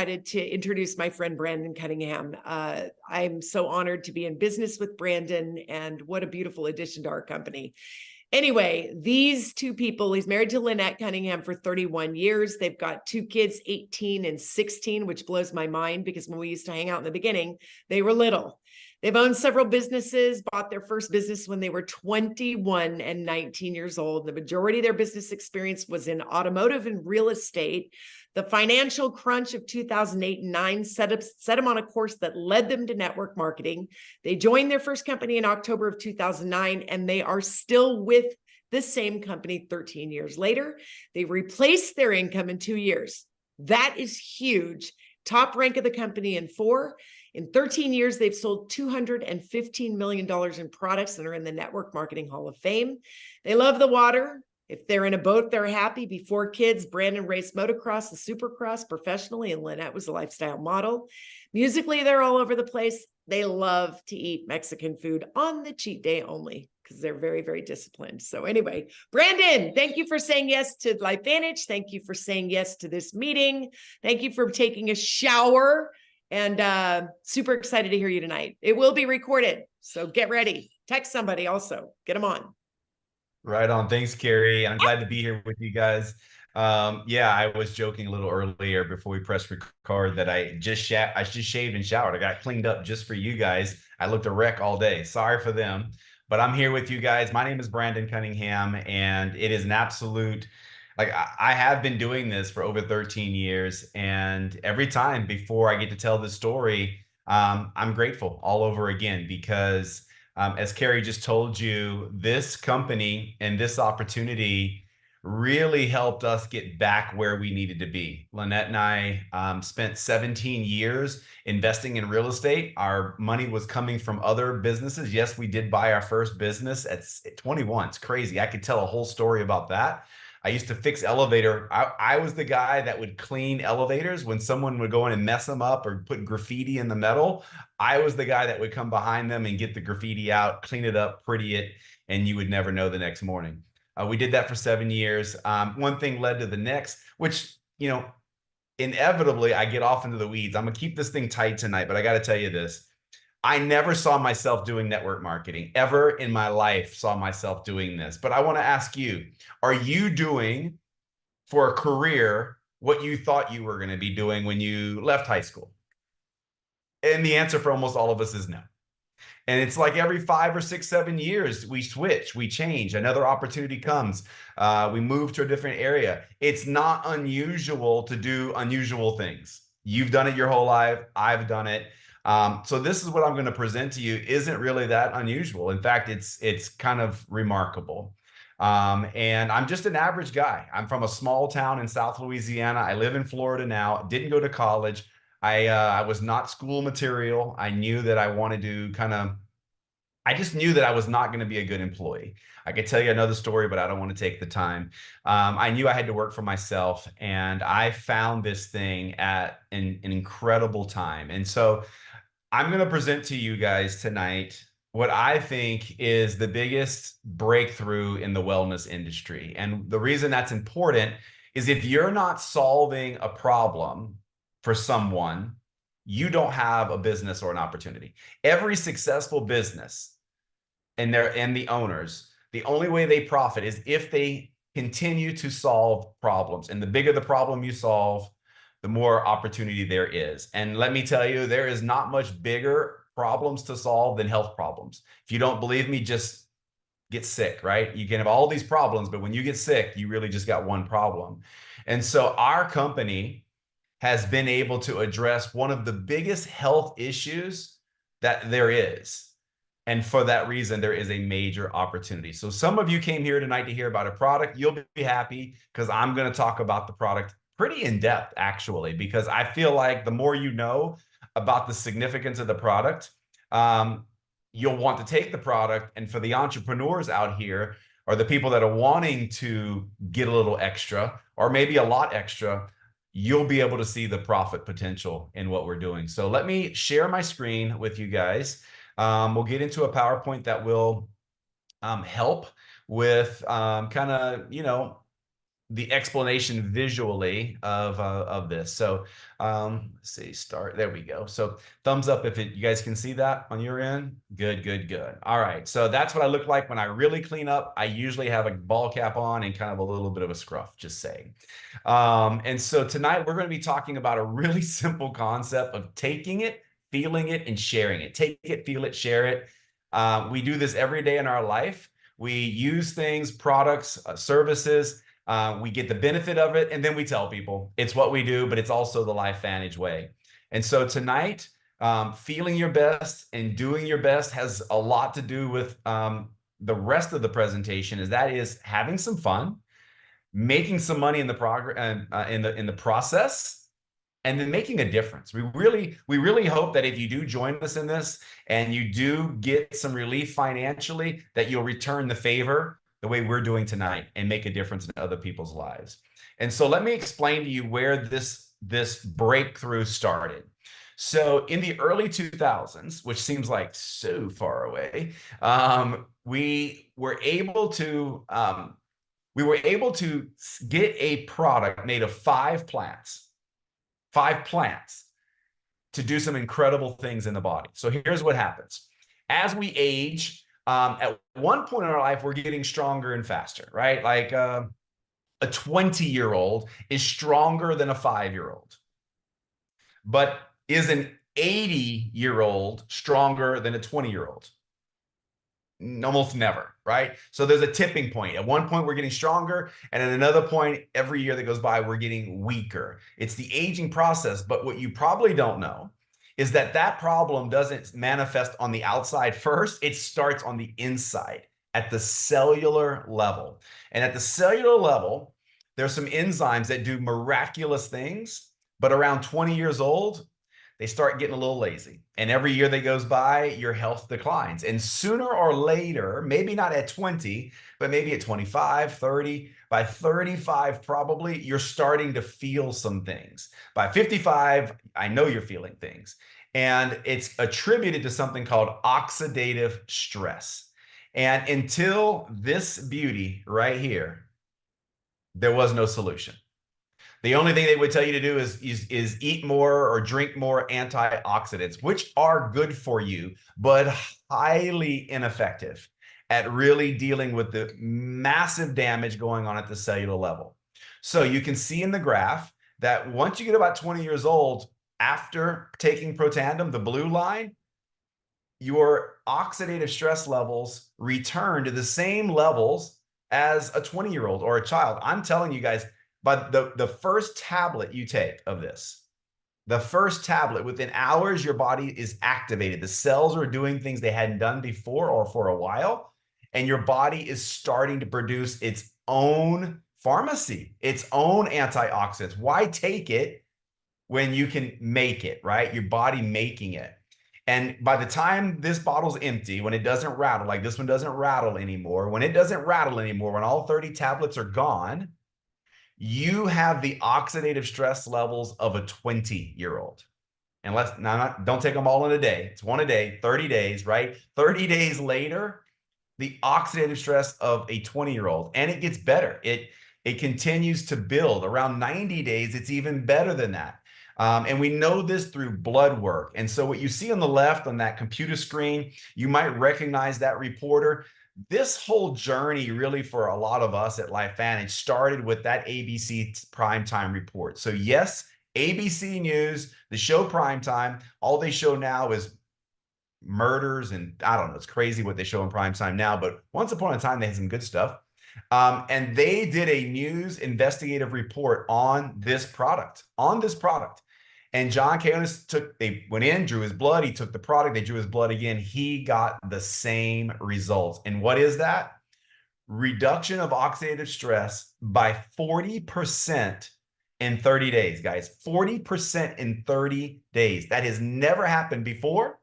excited to introduce my friend Brandon Cunningham. I'm so honored to be in business with Brandon, and what a beautiful addition to our company. Anyway, these two people, he's married to Lynette Cunningham for 31 years. They've got two kids, 18 and 16, which blows my mind because when we used to hang out in the beginning, they were little. They've owned several businesses, bought their first business when they were 21 and 19 years old. The majority of their business experience was in automotive and real estate. The financial crunch of 2008 and 9 set them on a course that led them to network marketing. They joined their first company in October of 2009, and they are still with the same company 13 years later. They replaced their income in 2 years. That is huge. Top rank of the company in 4. In 13 years, they've sold $215 million in products and are in the Network Marketing Hall of Fame. They love the water. If they're in a boat, they're happy. Before kids, Brandon raced motocross and supercross professionally, and Lynette was a lifestyle model. Musically, they're all over the place. They love to eat Mexican food on the cheat day only because they're very, very disciplined. So anyway, Brandon, thank you for saying yes to LifeVantage. Thank you for saying yes to this meeting. Thank you for taking a shower, and super excited to hear you tonight. It will be recorded, so get ready. Text somebody also. Get them on. Right on. Thanks, Carrie. I'm glad to be here with you guys. Yeah, I was joking a little earlier before we pressed record that I just shaved and showered. I got cleaned up just for you guys. I looked a wreck all day. Sorry for them, but I'm here with you guys. My name is Brandon Cunningham, and it is an absolute, like, I have been doing this for over 13 years, and every time before I get to tell this story, I'm grateful all over again because as Carrie just told you, this company and this opportunity really helped us get back where we needed to be. Lynette and I spent 17 years investing in real estate. Our money was coming from other businesses. Yes, we did buy our first business at 21. It's crazy. I could tell a whole story about that. I used to fix elevator. I was the guy that would clean elevators when someone would go in and mess them up or put graffiti in the metal. I was the guy that would come behind them and get the graffiti out, clean it up, pretty it, and you would never know the next morning. We did that for 7 years. One thing led to the next, which, inevitably I get off into the weeds. I'm gonna keep this thing tight tonight, but I got to tell you this. I never saw myself doing network marketing ever in my life, saw myself doing this. But I want to ask you, are you doing for a career what you thought you were going to be doing when you left high school? And the answer for almost all of us is no. And it's like every 5 or 6, 7 years, we switch, we change, another opportunity comes, we move to a different area. It's not unusual to do unusual things. You've done it your whole life. I've done it. So this is what I'm going to present to you isn't really that unusual. In fact, it's kind of remarkable. And I'm just an average guy. I'm from a small town in South Louisiana. I live in Florida now. Didn't go to college. I was not school material. I knew that I wanted to I just knew that I was not going to be a good employee. I could tell you another story, but I don't want to take the time. I knew I had to work for myself, and I found this thing at an incredible time. And so I'm going to present to you guys tonight what I think is the biggest breakthrough in the wellness industry. And the reason that's important is if you're not solving a problem for someone, you don't have a business or an opportunity. Every successful business and the owners, the only way they profit is if they continue to solve problems. And the bigger the problem you solve, the more opportunity there is. And let me tell you, there is not much bigger problems to solve than health problems. If you don't believe me, just get sick, right? You can have all these problems, but when you get sick, you really just got one problem. And so our company has been able to address one of the biggest health issues that there is. And for that reason, there is a major opportunity. So some of you came here tonight to hear about a product. You'll be happy because I'm going to talk about the product pretty in depth, actually, because I feel like the more you know about the significance of the product, you'll want to take the product. And for the entrepreneurs out here, or the people that are wanting to get a little extra, or maybe a lot extra, you'll be able to see the profit potential in what we're doing. So let me share my screen with you guys. We'll get into a PowerPoint that will help with the explanation visually of this. So let's see, start. There we go. So thumbs up if you guys can see that on your end. Good, good, good. All right. So that's what I look like when I really clean up. I usually have a ball cap on and kind of a little bit of a scruff, just saying. And so tonight we're going to be talking about a really simple concept of taking it, feeling it, and sharing it. Take it, feel it, share it. We do this every day in our life. We use things, products, services. We get the benefit of it, and then we tell people. It's what we do, but it's also the LifeVantage way. And so tonight, feeling your best and doing your best has a lot to do with the rest of the presentation. That is having some fun, making some money in the process, and then making a difference. We really hope that if you do join us in this and you do get some relief financially, that you'll return the favor the way we're doing tonight and make a difference in other people's lives. And so let me explain to you where this breakthrough started. So in the early 2000s, which seems like so far away, we were able to get a product made of five plants to do some incredible things in the body. So here's what happens. As we age, at one point in our life, we're getting stronger and faster, right? Like a 20-year-old is stronger than a 5-year-old. But is an 80-year-old stronger than a 20-year-old? Almost never, right? So there's a tipping point. At one point, we're getting stronger, and at another point, every year that goes by, we're getting weaker. It's the aging process, but what you probably don't know is that that problem doesn't manifest on the outside first. It starts on the inside at the cellular level. And at the cellular level, there's some enzymes that do miraculous things, but around 20 years old, they start getting a little lazy. And every year that goes by, your health declines. And sooner or later, maybe not at 20, but maybe at 25, 30, by 35, probably, you're starting to feel some things. By 55, I know you're feeling things. And it's attributed to something called oxidative stress. And until this beauty right here, there was no solution. The only thing they would tell you to do is eat more or drink more antioxidants, which are good for you, but highly ineffective at really dealing with the massive damage going on at the cellular level. So you can see in the graph that once you get about 20 years old, after taking Protandim, the blue line, your oxidative stress levels return to the same levels as a 20-year-old or a child. I'm telling you guys, but the first tablet you take of this, the first tablet, within hours, your body is activated. The cells are doing things they hadn't done before or for a while. And your body is starting to produce its own pharmacy, its own antioxidants. Why take it when you can make it, right? Your body making it. And by the time this bottle's empty, when it doesn't rattle, like this one doesn't rattle anymore, when it doesn't rattle anymore, when all 30 tablets are gone, you have the oxidative stress levels of a 20-year-old. And don't take them all in a day. It's one a day, 30 days, right? 30 days later, the oxidative stress of a 20-year-old, and it gets better. It continues to build. Around 90 days, it's even better than that. And we know this through blood work. And so what you see on the left on that computer screen, you might recognize that reporter. This whole journey really for a lot of us at LifeVantage started with that ABC primetime report. So yes, ABC News, the show primetime, all they show now is murders, and I don't know, it's crazy what they show in primetime now, but once upon a time, they had some good stuff. And they did a news investigative report on this product, And John Kalis they went in, drew his blood. He took the product. They drew his blood again. He got the same results. And what is that? Reduction of oxidative stress by 40% in 30 days, guys. 40% in 30 days. That has never happened before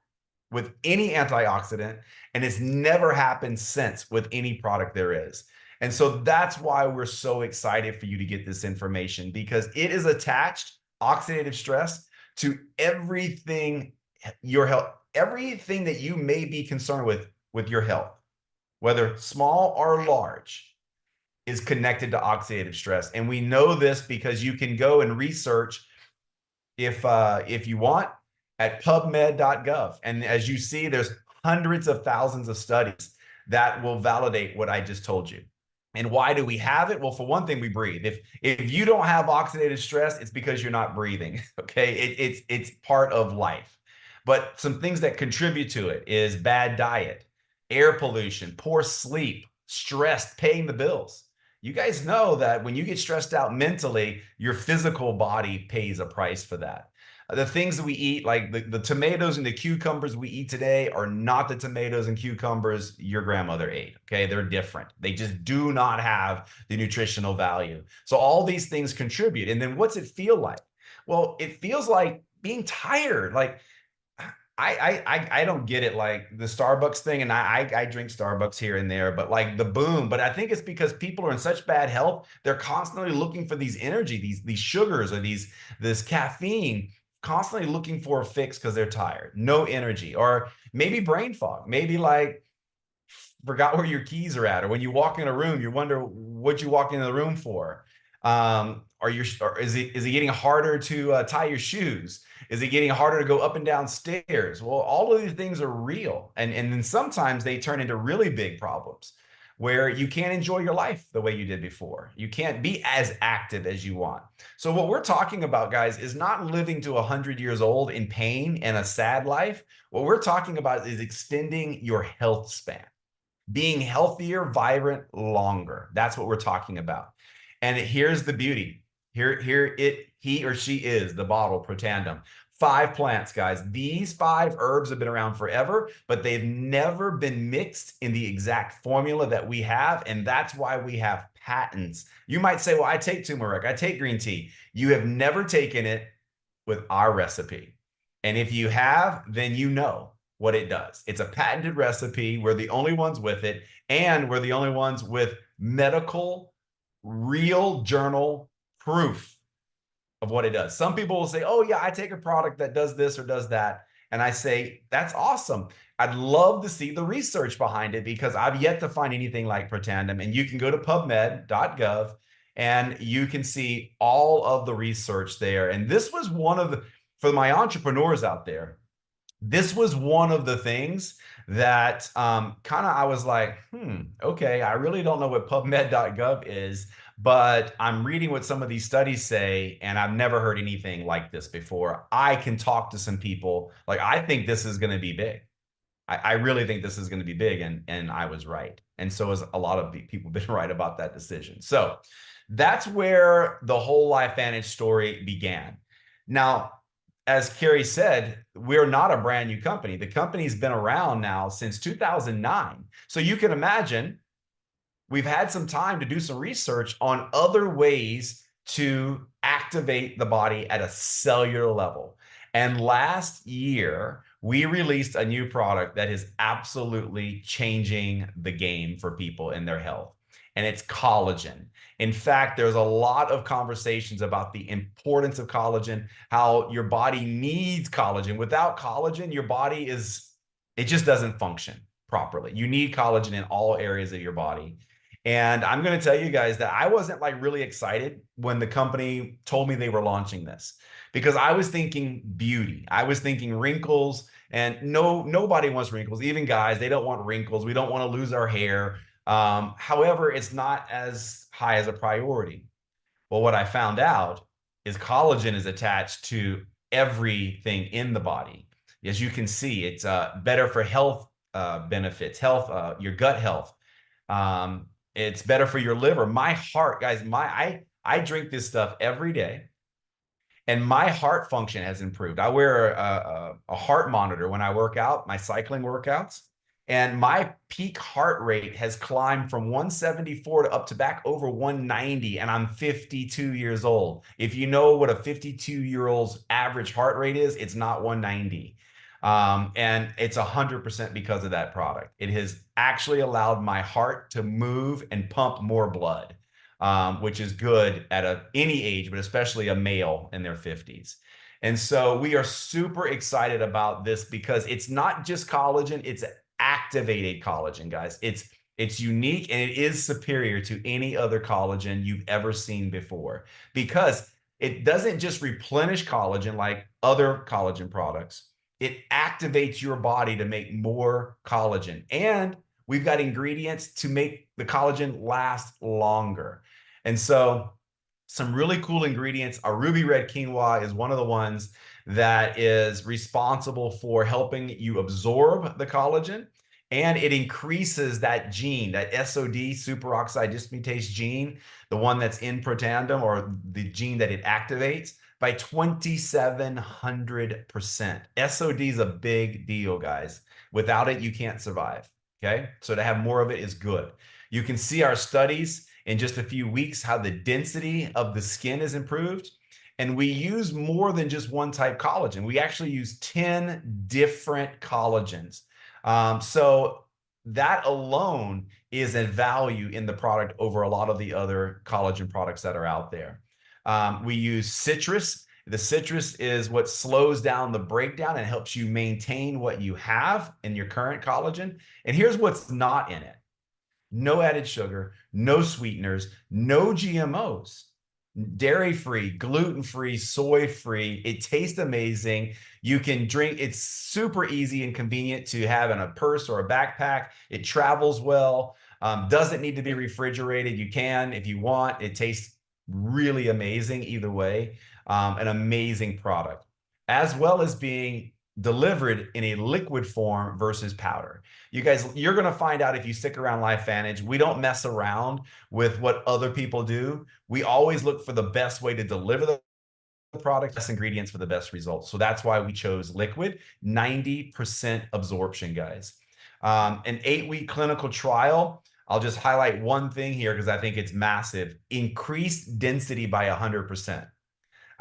with any antioxidant, and it's never happened since with any product there is. And so that's why we're so excited for you to get this information, because it is attached, oxidative stress, to everything, your health, everything that you may be concerned with your health, whether small or large. is connected to oxidative stress. And we know this because you can go and research if you want at pubmed.gov. And as you see, there's hundreds of thousands of studies that will validate what I just told you. And why do we have it? Well, for one thing, we breathe. If you don't have oxidative stress, it's because you're not breathing. Okay, it's part of life. But some things that contribute to it is bad diet, air pollution, poor sleep, stress, paying the bills. You guys know that when you get stressed out mentally, your physical body pays a price for that. The things that we eat, like the tomatoes and the cucumbers we eat today, are not the tomatoes and cucumbers your grandmother ate. Okay, they're different. They just do not have the nutritional value. So all these things contribute. And then what's it feel like? Well, it feels like being tired. Like I don't get it, like the Starbucks thing, and I drink Starbucks here and there, but like the boom. But I think it's because people are in such bad health, they're constantly looking for these energy, these sugars or this caffeine, constantly looking for a fix because they're tired, no energy, or maybe brain fog, maybe like forgot where your keys are at, or when you walk in a room, you wonder what you walk into the room for. Or is it getting harder to tie your shoes? Is it getting harder to go up and down stairs? Well, all of these things are real, and then sometimes they turn into really big problems where you can't enjoy your life the way you did before. You can't be as active as you want. So what we're talking about, guys, is not living to 100 years old in pain and a sad life. What we're talking about is extending your health span, being healthier, vibrant, longer. That's what we're talking about. And here's the beauty. He or she is the bottle Protandem. 5 plants, guys. These 5 herbs have been around forever, but they've never been mixed in the exact formula that we have. And that's why we have patents. You might say, well, I take turmeric, I take green tea. You have never taken it with our recipe. And if you have, then you know what it does. It's a patented recipe. We're the only ones with it. And we're the only ones with medical, real journal proof of what it does. Some people will say, oh, yeah, I take a product that does this or does that. And I say, that's awesome. I'd love to see the research behind it because I've yet to find anything like Protandem. And you can go to pubmed.gov and you can see all of the research there. And this was one of the, for my entrepreneurs out there, this was one of the things that kind of I was like, okay, I really don't know what pubmed.gov is, but I'm reading what some of these studies say, and I've never heard anything like this before. I can talk to some people. Like, I think this is going to be big. I really think this is going to be big, and I was right. And so has a lot of people been right about that decision. So that's where the Whole Life Vantage story began. Now, as Carrie said, we're not a brand new company. The company's been around now since 2009. So you can imagine we've had some time to do some research on other ways to activate the body at a cellular level. And last year, we released a new product that is absolutely changing the game for people in their health. And it's collagen. In fact, there's a lot of conversations about the importance of collagen, how your body needs collagen. Without collagen, your body it just doesn't function properly. You need collagen in all areas of your body. And I'm going to tell you guys that I wasn't like really excited when the company told me they were launching this because I was thinking beauty. I was thinking wrinkles, and nobody wants wrinkles. Even guys, they don't want wrinkles. We don't want to lose our hair. However, it's not as high as a priority. Well, what I found out is collagen is attached to everything in the body. As you can see, it's better for health benefits, your gut health. It's better for your liver. My heart, guys, I drink this stuff every day, and my heart function has improved. I wear a heart monitor when I work out, my cycling workouts, and my peak heart rate has climbed from 174 to up to back over 190, and I'm 52 years old. If you know what a 52-year-old's average heart rate is, it's not 190. And it's 100% because of that product. It has actually allowed my heart to move and pump more blood, which is good at any age, but especially a male in their 50s. And so we are super excited about this because it's not just collagen, it's activated collagen, guys. It's unique and it is superior to any other collagen you've ever seen before because it doesn't just replenish collagen like other collagen products. It activates your body to make more collagen. And we've got ingredients to make the collagen last longer. And so some really cool ingredients. Our ruby red quinoa is one of the ones that is responsible for helping you absorb the collagen, and it increases that gene, that SOD, superoxide dismutase gene, the one that's in protandum, or the gene that it activates, by 2,700%. SOD is a big deal, guys. Without it, you can't survive. Okay, so to have more of it is good. You can see our studies in just a few weeks how the density of the skin is improved. And we use more than just one type collagen. We actually use 10 different collagens. So that alone is a value in the product over a lot of the other collagen products that are out there. We use citrus. The citrus is what slows down the breakdown and helps you maintain what you have in your current collagen. And here's what's not in it: no added sugar, no sweeteners, no GMOs, dairy-free, gluten-free, soy-free. It tastes amazing. You can drink. It's super easy and convenient to have in a purse or a backpack. It travels well. Doesn't need to be refrigerated. You can if you want. It tastes really amazing either way. An amazing product, as well as being delivered in a liquid form versus powder. You guys, you're going to find out if you stick around LifeVantage. We don't mess around with what other people do. We always look for the best way to deliver the product, best ingredients for the best results. So that's why we chose liquid, 90% absorption, guys. An 8-week clinical trial. I'll just highlight one thing here because I think it's massive. Increased density by 100%.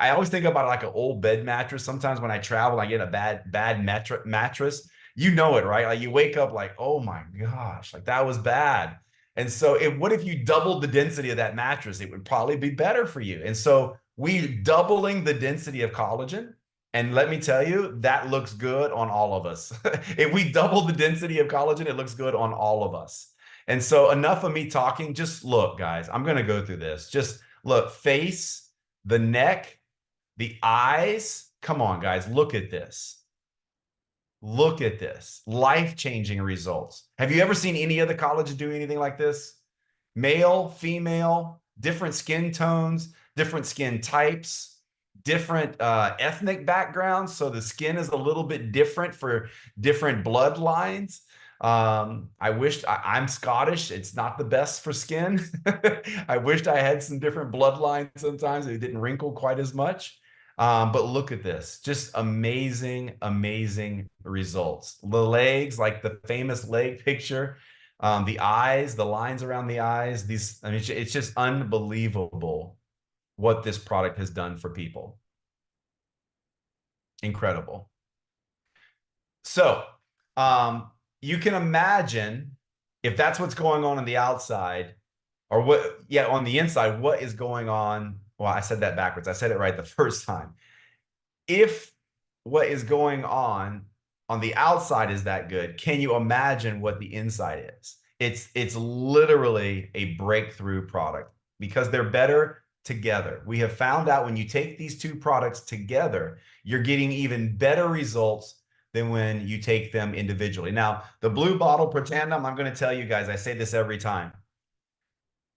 I always think about like an old bed mattress. Sometimes when I travel, I get a bad mattress. You know it, right? Like you wake up like, oh my gosh, like that was bad. And so what if you doubled the density of that mattress? It would probably be better for you. And so we doubling the density of collagen. And let me tell you, that looks good on all of us. If we double the density of collagen, it looks good on all of us. And so enough of me talking. Just look, guys, I'm going to go through this. Just look, face, the neck, the eyes. Come on, guys, look at this. Look at this. Life-changing results. Have you ever seen any other college do anything like this? Male, female, different skin tones, different skin types, different ethnic backgrounds. So the skin is a little bit different for different bloodlines. I'm Scottish. It's not the best for skin. I wished I had some different bloodlines sometimes. It didn't wrinkle quite as much. But look at this, just amazing, amazing results. The legs, like the famous leg picture, the eyes, the lines around the eyes, I mean, it's just unbelievable what this product has done for people. Incredible. So, you can imagine if that's what's going on the outside, or on the inside, what is going on? Well, I said that backwards. I said it right the first time. If what is going on the outside is that good, can you imagine what the inside is? It's literally a breakthrough product because they're better together. We have found out when you take these two products together, you're getting even better results than when you take them individually. Now, the blue bottle Protandem, I'm going to tell you guys, I say this every time.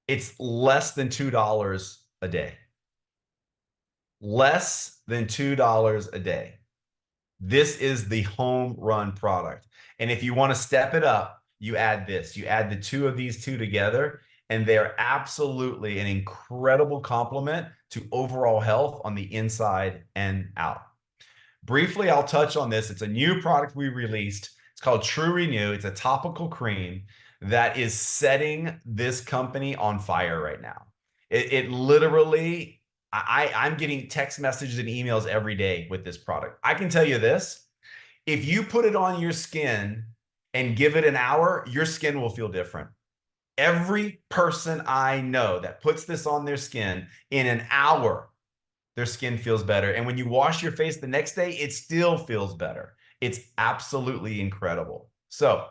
It's less than $2 a day. Less than $2 a day. This is the home run product. And if you want to step it up, you add this. You add the two of these two together, and they're absolutely an incredible complement to overall health on the inside and out. Briefly, I'll touch on this. It's a new product we released. It's called True Renew. It's a topical cream that is setting this company on fire right now. It literally, I'm getting text messages and emails every day with this product. I can tell you this, if you put it on your skin and give it an hour, your skin will feel different. Every person I know that puts this on their skin in an hour, their skin feels better. And when you wash your face the next day, it still feels better. It's absolutely incredible. So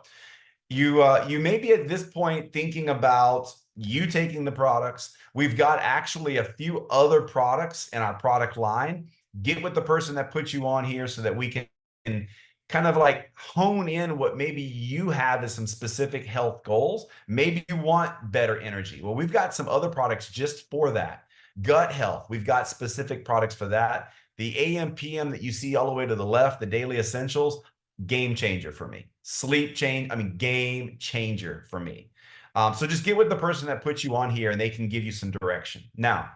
You may be at this point thinking about you taking the products. We've got actually a few other products in our product line. Get with the person that put you on here so that we can kind of like hone in what maybe you have as some specific health goals. Maybe you want better energy. Well, we've got some other products just for that. Gut health, we've got specific products for that. The AM PM that you see all the way to the left, the daily essentials, game changer for me. Sleep change, I mean, game changer for me. So just get with the person that puts you on here and they can give you some direction. Now,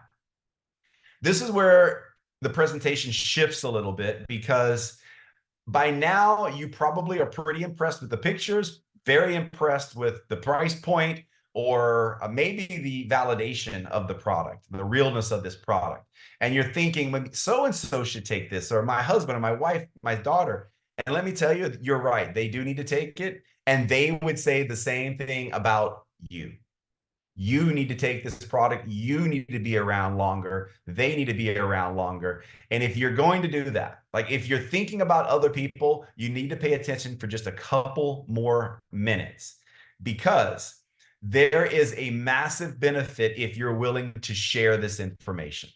this is where the presentation shifts a little bit because by now you probably are pretty impressed with the pictures, very impressed with the price point, or maybe the validation of the product, the realness of this product. And you're thinking, so and so should take this, or my husband or my wife, my daughter. And let me tell you, you're right. They do need to take it. And they would say the same thing about you. You need to take this product. You need to be around longer. They need to be around longer. And if you're going to do that, like if you're thinking about other people, you need to pay attention for just a couple more minutes because there is a massive benefit if you're willing to share this information.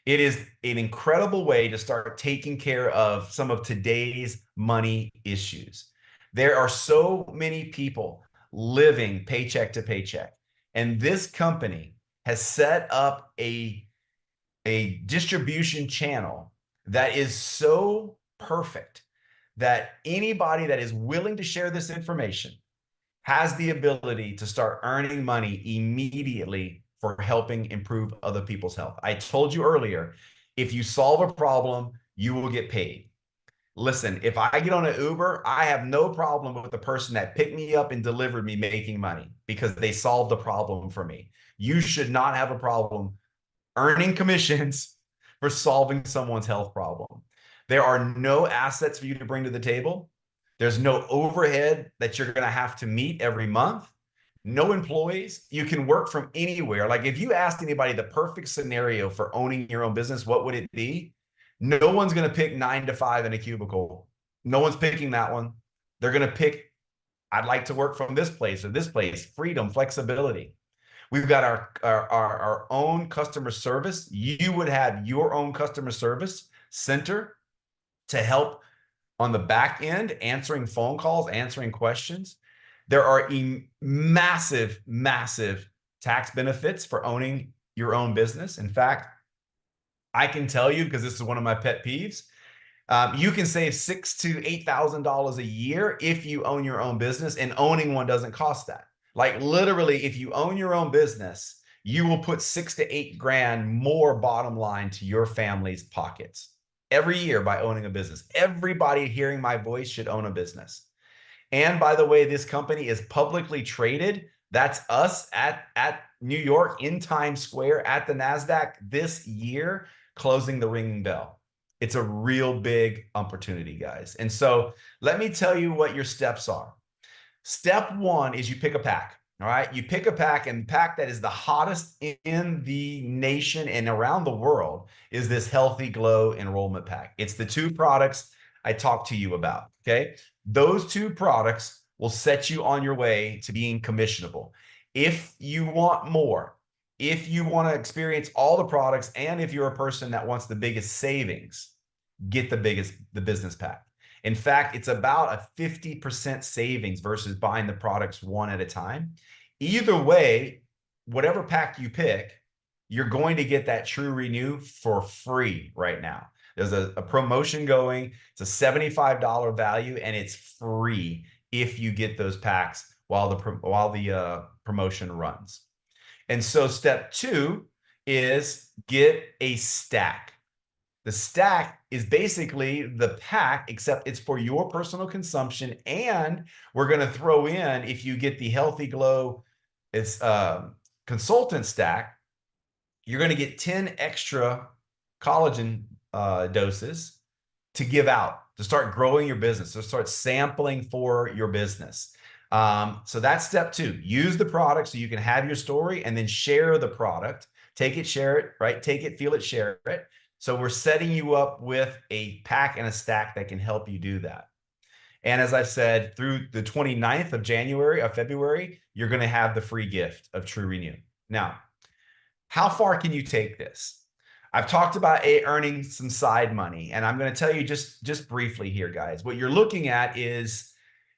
It is an incredible way to start taking care of some of today's money issues. There are so many people living paycheck to paycheck. And this company has set up a distribution channel that is so perfect that anybody that is willing to share this information has the ability to start earning money immediately for helping improve other people's health. I told you earlier, if you solve a problem, you will get paid. Listen, if I get on an Uber, I have no problem with the person that picked me up and delivered me making money because they solved the problem for me. You should not have a problem earning commissions for solving someone's health problem. There are no assets for you to bring to the table. There's no overhead that you're going to have to meet every month. No employees. You can work from anywhere. Like if you asked anybody the perfect scenario for owning your own business, what would it be? No one's going to pick 9 to 5 in a cubicle. No one's picking that one. They're going to pick, I'd like to work from this place or this place, freedom, flexibility. We've got our own customer service. You would have your own customer service center to help on the back end, answering phone calls, answering questions. There are massive, massive tax benefits for owning your own business. In fact, I can tell you, because this is one of my pet peeves, you can save $6,000 to $8,000 a year if you own your own business, and owning one doesn't cost that. Like literally, if you own your own business, you will put 6 to 8 grand more bottom line to your family's pockets every year by owning a business. Everybody hearing my voice should own a business. And by the way, this company is publicly traded. That's us at New York in Times Square at the NASDAQ this year, closing the ringing bell. It's a real big opportunity, guys. And so let me tell you what your steps are. Step one is you pick a pack. All right. You pick a pack, and the pack that is the hottest in the nation and around the world is this Healthy Glow enrollment pack. It's the 2 products I talked to you about. Okay. Those 2 products will set you on your way to being commissionable. If you want more, if you want to experience all the products, and if you're a person that wants the biggest savings, get the business pack. In fact, it's about a 50% savings versus buying the products one at a time. Either way, whatever pack you pick, you're going to get that True Renew for free right now. There's a promotion going. It's a $75 value, and it's free if you get those packs while the promotion runs. And so step 2 is get a stack. The stack is basically the pack, except it's for your personal consumption. And we're going to throw in, if you get the Healthy Glow consultant stack, you're going to get 10 extra collagen doses to give out, to start growing your business, to start sampling for your business. So that's step 2. Use the product so you can have your story, and then share the product. Take it, share it, right? Take it, feel it, share it. So we're setting you up with a pack and a stack that can help you do that. And as I've said, through the 29th of February, you're going to have the free gift of True Renew. Now, how far can you take this? I've talked about earning some side money, and I'm going to tell you just briefly here, guys. What you're looking at is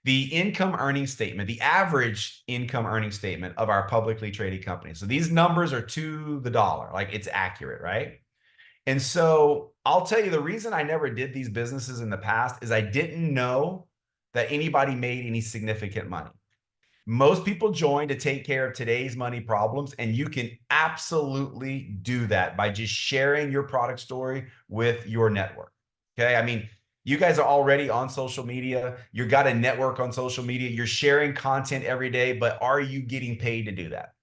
the income earning statement, the average income earning statement of our publicly traded companies. So these numbers are to the dollar, like it's accurate, right? And so I'll tell you the reason I never did these businesses in the past is I didn't know that anybody made any significant money. Most people join to take care of today's money problems, and you can absolutely do that by just sharing your product story with your network. Okay. I mean, you guys are already on social media. You've got a network on social media. You're sharing content every day, but are you getting paid to do that?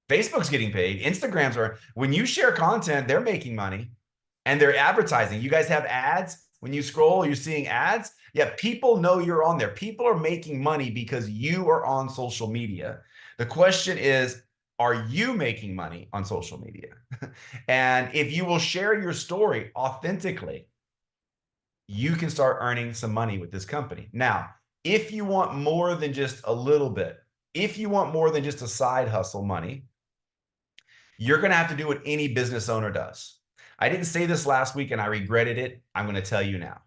Facebook's getting paid. Instagrams are, when you share content, they're making money and they're advertising. You guys have ads. When you scroll, you're seeing ads. Yeah, people know you're on there. People are making money because you are on social media. The question is, are you making money on social media? And if you will share your story authentically, you can start earning some money with this company. Now, if you want more than just a little bit, if you want more than just a side hustle money, you're going to have to do what any business owner does. I didn't say this last week and I regretted it. I'm going to tell you now.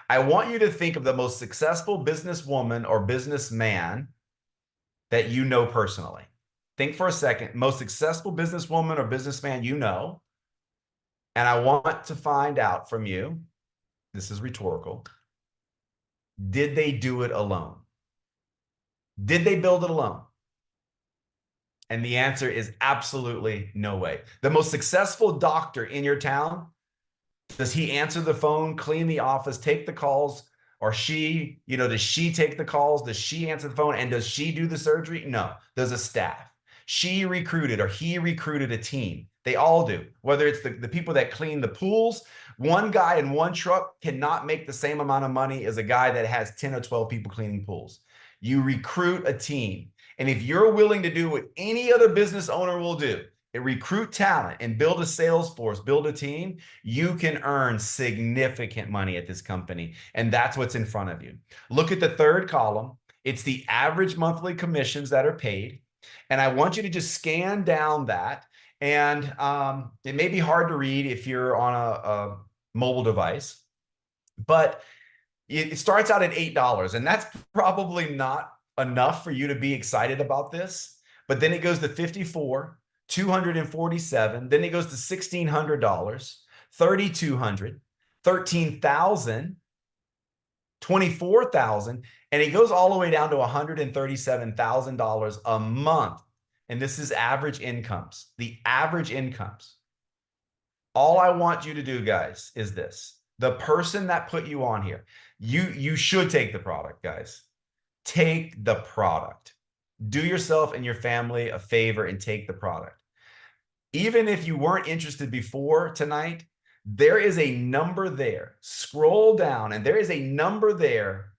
I want you to think of the most successful businesswoman or businessman that you know personally. Think for a second, most successful businesswoman or businessman you know. And I want to find out from you, this is rhetorical, did they do it alone? Did they build it alone? And the answer is absolutely no way. The most successful doctor in your town, does he answer the phone, clean the office, take the calls? Or she, does she take the calls? Does she answer the phone? And does she do the surgery? No, there's a staff. She recruited or he recruited a team. They all do. Whether it's the people that clean the pools, one guy in one truck cannot make the same amount of money as a guy that has 10 or 12 people cleaning pools. You recruit a team. And if you're willing to do what any other business owner will do, recruit talent and build a sales force, build a team, you can earn significant money at this company. And that's what's in front of you. Look at the third column. It's the average monthly commissions that are paid. And I want you to just scan down that. And it may be hard to read if you're on a mobile device, but it starts out at $8. And that's probably not enough for you to be excited about this. But then it goes to 54, 247, then it goes to $1,600, 3,200, 13,000, 24,000, and it goes all the way down to $137,000 a month. And this is average incomes, the average incomes. All I want you to do, guys, is this. The person that put you on here, you should take the product, guys. Take the product. Do yourself and your family a favor and take the product. Even if you weren't interested before tonight, there is a number there. Scroll down and there is a number there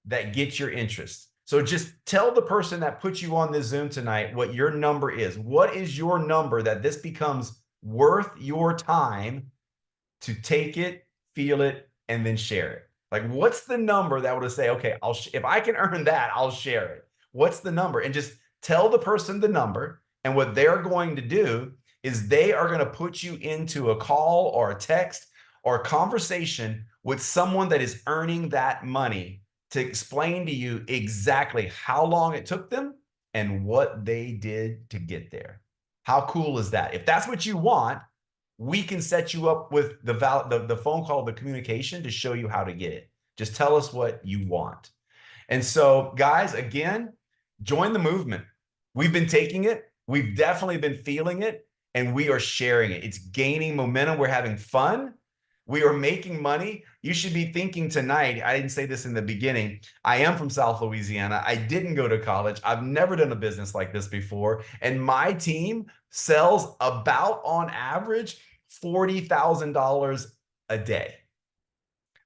that gets your interest. So just tell the person that put you on this Zoom tonight what your number is. What is your number that this becomes worth your time to take it, feel it, and then share it? Like, what's the number that would say, okay, if I can earn that, I'll share it. What's the number? And just tell the person the number. And what they're going to do is they are going to put you into a call or a text or a conversation with someone that is earning that money to explain to you exactly how long it took them and what they did to get there. How cool is that? If that's what you want, we can set you up with the phone call, the communication to show you how to get it. Just tell us what you want. And so, guys, again, join the movement. We've been taking it. We've definitely been feeling it, and we are sharing it. It's gaining momentum. We're having fun. We are making money. You should be thinking tonight, I didn't say this in the beginning, I am from South Louisiana. I didn't go to college. I've never done a business like this before. And my team sells about, on average, $40,000 a day.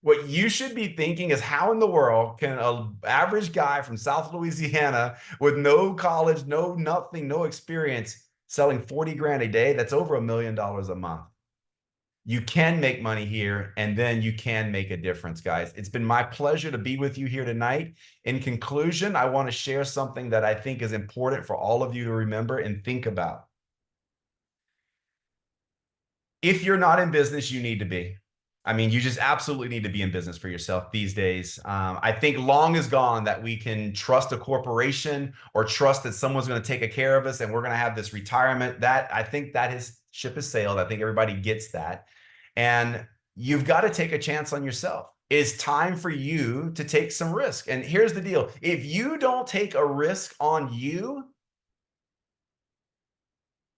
What you should be thinking is, how in the world can an average guy from South Louisiana with no college, no nothing, no experience, selling 40 grand a day? That's over $1 million a month. You can make money here, and then you can make a difference, guys. It's been my pleasure to be with you here tonight. In conclusion, I want to share something that I think is important for all of you to remember and think about. If you're not in business, you need to be. I mean, you just absolutely need to be in business for yourself these days. I think long is gone that we can trust a corporation or trust that someone's going to take care of us and we're going to have this retirement. That I think that his ship has sailed. I think everybody gets that. And you've got to take a chance on yourself. It's time for you to take some risk. And here's the deal. If you don't take a risk on you,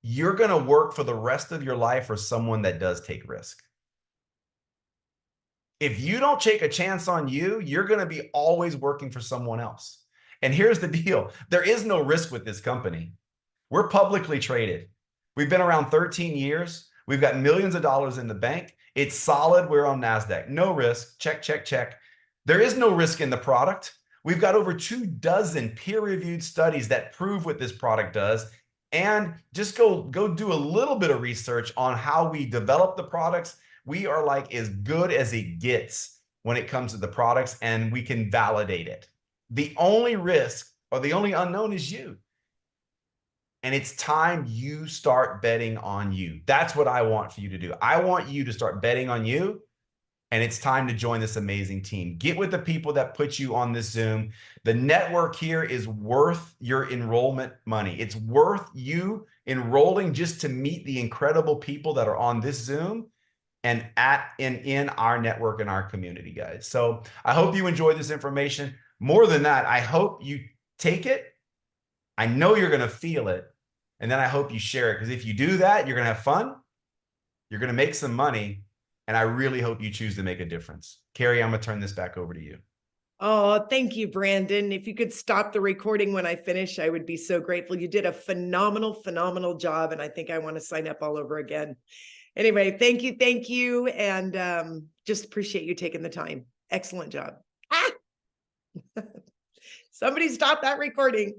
you're going to work for the rest of your life for someone that does take risk. If you don't take a chance on you, you're going to be always working for someone else. And here's the deal. There is no risk with this company. We're publicly traded. We've been around 13 years. We've got millions of dollars in the bank. It's solid. We're on NASDAQ. No risk. Check, check, check. There is no risk in the product. We've got over 24 peer-reviewed studies that prove what this product does. And just go do a little bit of research on how we develop the products. We are like as good as it gets when it comes to the products, and we can validate it. The only risk or the only unknown is you. And it's time you start betting on you. That's what I want for you to do. I want you to start betting on you. And it's time to join this amazing team. Get with the people that put you on this Zoom. The network here is worth your enrollment money. It's worth you enrolling just to meet the incredible people that are on this Zoom and in our network and our community, guys. So I hope you enjoyed this information. More than that, I hope you take it. I know you're going to feel it. And then I hope you share it, because if you do that, you're going to have fun. You're going to make some money. And I really hope you choose to make a difference. Carrie, I'm going to turn this back over to you. Oh, thank you, Brandon. If you could stop the recording when I finish, I would be so grateful. You did a phenomenal, phenomenal job. And I think I want to sign up all over again. Anyway, thank you. Thank you. And just appreciate you taking the time. Excellent job. Ah! Somebody stop that recording.